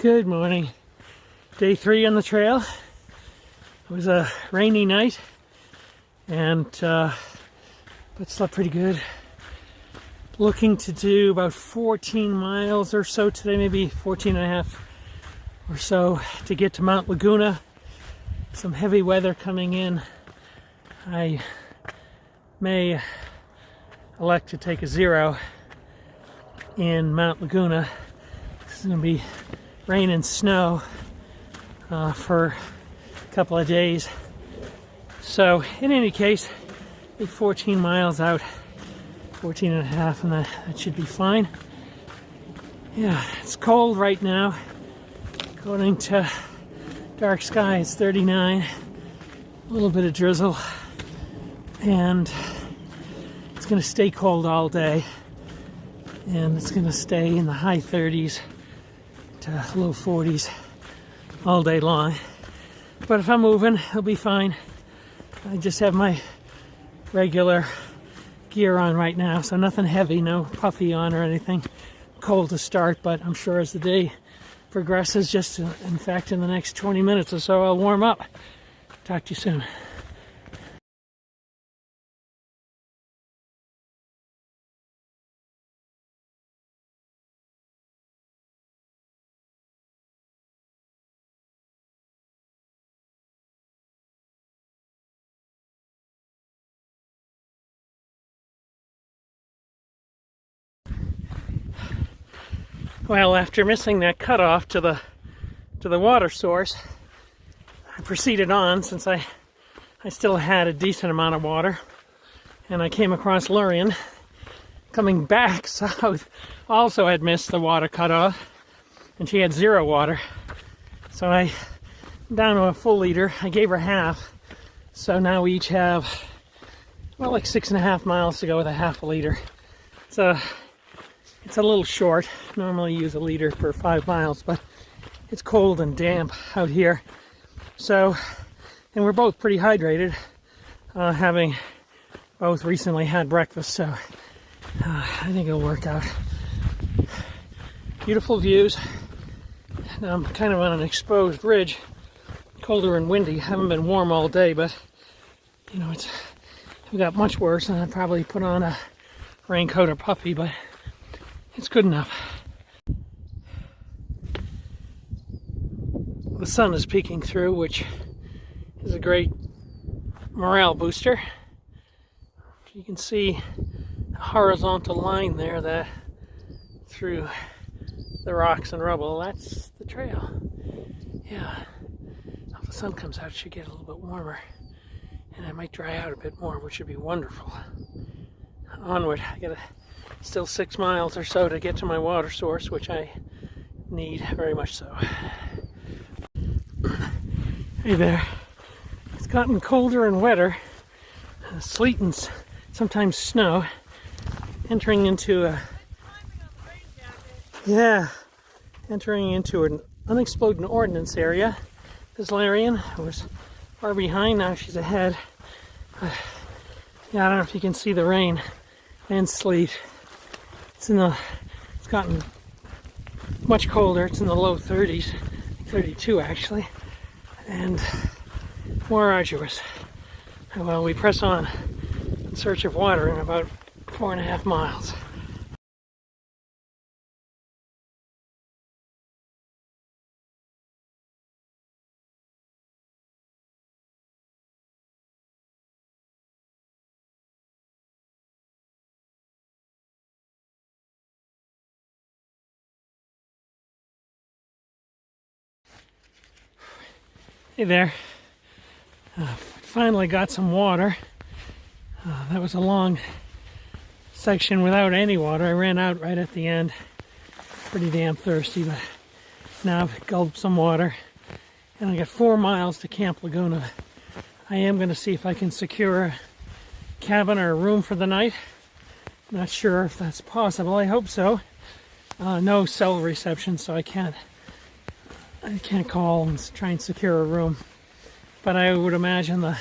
Good morning. Day 3 on the trail. It was a rainy night, but slept pretty good. Looking to do about 14 miles or so today, maybe 14 and a half or so to get to Mount Laguna. Some heavy weather coming in. I may elect to take a 0 in Mount Laguna. This is going to be rain and snow for a couple of days. So in any case, I think 14 miles out, 14 and a half, and that should be fine. Yeah, it's cold right now. According to dark sky, it's 39. A little bit of drizzle. And it's going to stay cold all day. And it's going to stay in the high 30s to low 40s all day long. But if I'm moving, it'll be fine. I just have my regular gear on right now, so nothing heavy, no puffy on or anything. Cold to start, but I'm sure as the day progresses, in fact in the next 20 minutes or so, I'll warm up. Talk to you soon. Well, after missing that cutoff to the water source, I proceeded on since I still had a decent amount of water, and I came across Lurian. Coming back south, also had missed the water cutoff, and she had 0 water. So I down to a full liter. I gave her half, so now we each have like 6.5 miles to go with a half a liter. So it's a little short. Normally use a liter per 5 miles, but it's cold and damp out here. So, and we're both pretty hydrated, having both recently had breakfast, so I think it'll work out. Beautiful views. Now I'm kind of on an exposed ridge, colder and windy. Haven't been warm all day, but you know, it got much worse, and I'd probably put on a raincoat or puffy, but it's good enough. The sun is peeking through, which is a great morale booster. You can see a horizontal line there that through the rocks and rubble. That's the trail. Yeah. If the sun comes out, it should get a little bit warmer, and it might dry out a bit more, which would be wonderful. Onward. I got still 6 miles or so to get to my water source, which I need very much so. Hey there. It's gotten colder and wetter. Sleet and sometimes snow. Entering into an unexploded ordnance area. This Larian was far behind, now she's ahead. Yeah, I don't know if you can see the rain and sleet. It's gotten much colder. It's in the low 30s, 32 actually, and more arduous. Well, we press on in search of water in about 4.5 miles. Hey there. Finally got some water. That was a long section without any water. I ran out right at the end. Pretty damn thirsty, but now I've gulped some water. And I got 4 miles to Camp Laguna. I am going to see if I can secure a cabin or a room for the night. Not sure if that's possible. I hope so. No cell reception, so I can't call and try and secure a room. But I would imagine the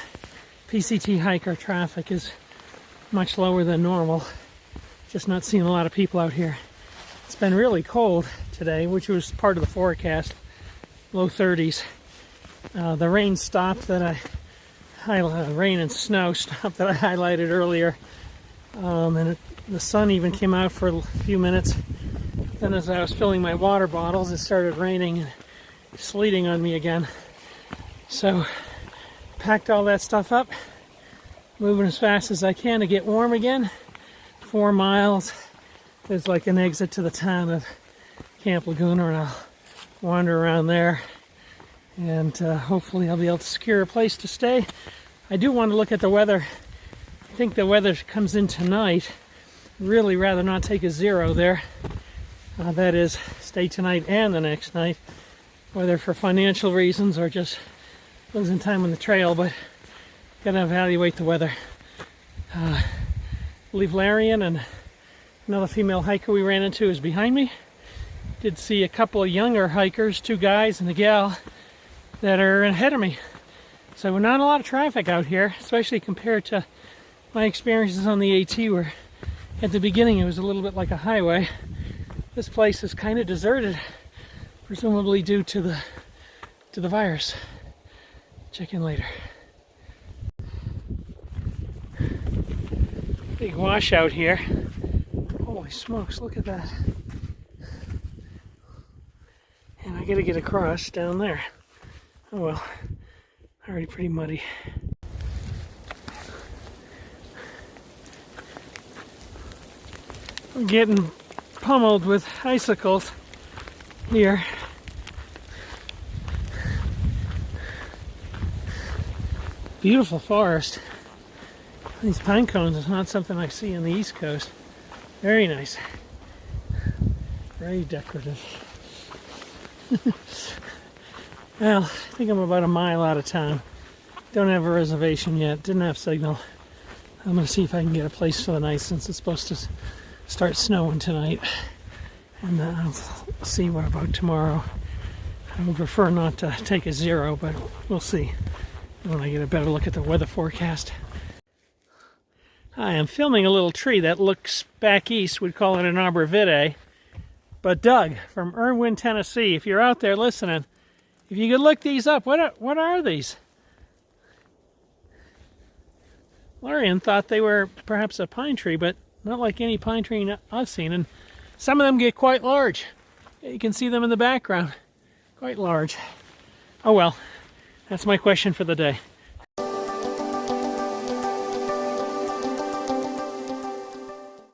PCT hiker traffic is much lower than normal. Just not seeing a lot of people out here. It's been really cold today, which was part of the forecast, low 30s. The rain stopped that rain and snow stopped that I highlighted earlier, and the sun even came out for a few minutes. Then as I was filling my water bottles, it started raining and sleeting on me again. So packed all that stuff up, moving as fast as I can to get warm again. 4 miles. There's like an exit to the town of Camp Laguna, and I'll wander around there, and hopefully I'll be able to secure a place to stay. I do want to look at the weather. I think the weather comes in tonight. Really rather not take a zero there. That is, stay tonight and the next night, whether for financial reasons or just losing time on the trail, but gotta evaluate the weather. I believe Larian and another female hiker we ran into is behind me. Did see a couple of younger hikers, 2 guys and a gal, that are ahead of me. So not a lot of traffic out here, especially compared to my experiences on the AT, where at the beginning it was a little bit like a highway. This place is kind of deserted, presumably due to the virus. Check in later. Big washout here. Holy smokes, look at that. And I gotta get across down there. Oh well, already pretty muddy. I'm getting pummeled with icicles here. Beautiful forest. These pine cones is not something I see on the East Coast. Very nice. Very decorative. Well, I think I'm about a mile out of town. Don't have a reservation yet. Didn't have signal. I'm going to see if I can get a place for the night, since it's supposed to start snowing tonight. And I'll see what about tomorrow. I would prefer not to take a zero, but we'll see when I get a better look at the weather forecast. Hi, I'm filming a little tree that looks back east. We'd call it an arborvitae. But Doug from Irwin, Tennessee, if you're out there listening, if you could look these up, what are these? Larian thought they were perhaps a pine tree, but not like any pine tree I've seen. And some of them get quite large. You can see them in the background. Quite large. Oh well, that's my question for the day.